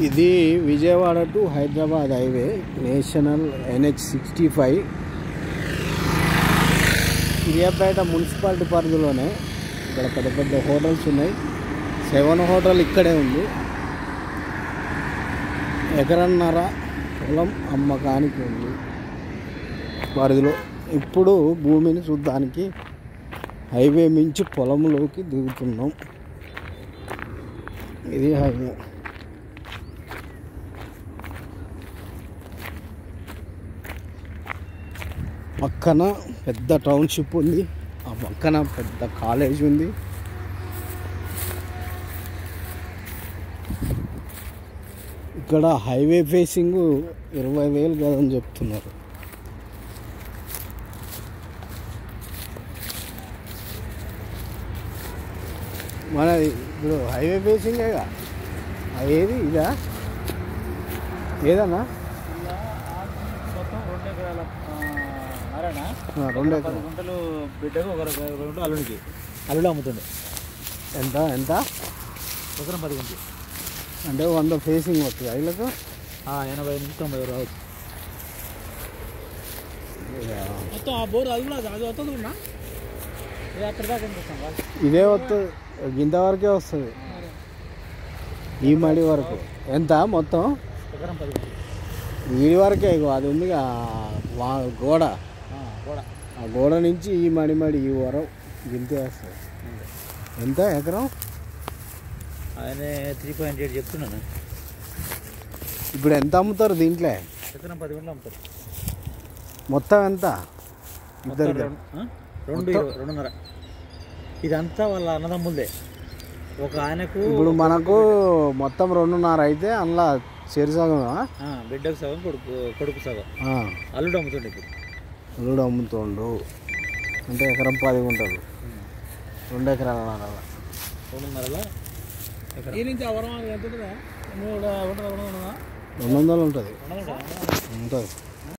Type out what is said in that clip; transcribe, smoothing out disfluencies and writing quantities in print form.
ఇది Vijayawada to Hyderabad highway national NH65 ఇరియాపేట municipality పరిధిలోనే ఇక్కడ పెద్ద పెద్ద హోటల్స్ ఉన్నాయి. 7 హోటల్ ఇక్కడే ఉంది. ఎకరన్నర పొలం అమ్మకానికి ఉంది పరిధిలో. ఇప్పుడు భూమిని చూడ్డానికి హైవే మించి పొలంలోకి దిగుతున్నాం. ఇది హైవే. పక్కన పెద్ద టౌన్షిప్ ఉంది, ఆ పక్కన పెద్ద కాలేజ్ ఉంది. ఇక్కడ హైవే ఫేసింగ్ 20,000 కదని చెప్తున్నారు. మన ఇప్పుడు హైవే ఫేసింగేగా. ఏది ఇదా ఏదన్నా 2 గుంటలు బిడ్డకు 1 గుంట అల్లుడికి అమ్ముతుండే. ఎంత ఎంత ఎకరం 10 గుంటలు అంటే 100 ఫేసింగ్ వస్తుంది. ఐలకు 80 నుంచి 90 రావచ్చు. మొత్తం ఆ బోర్ అది కూడా అది వస్తుంది ఉన్నా అక్కడ దాకా ఇదే వస్తుంది, ఇంతవరకే వస్తుంది. ఈ మడి వరకు ఎంత మొత్తం? ఎకరం 10 గుంటలు. ఈ వరకే అది ఉంది గోడ. ఆ గోడ నుంచి ఈ మడి ఈ వరం గింతే వస్తుంది. ఎంత ఎకరం? ఆయన 3.8 చెప్తున్నాను. ఇప్పుడు ఎంత అమ్ముతారు దీంట్లో? ఎకరం 10 గుంటలు అమ్ముతారు. మొత్తం ఎంత? ఇద్దరు 2.5. ఇదంతా వాళ్ళ అన్నదమ్ములదే. ఒక ఆయనకు ఇప్పుడు మనకు మొత్తం 2.5 అయితే అందులో చెరి సగం, బిడ్డకు సగం, కొడుకు సగం. అల్లుడు అమ్ముతుండే. ఇప్పుడు అల్లుడు అమ్ముతుండు అంటే ఎకరం 10 గుంటలు, 2 ఎకరాల 2.5 ఎకరం. ఈ నుంచి అవరం ఎంత ఉంటుందా? 200 ఉంటుంది. ఉంటుంది.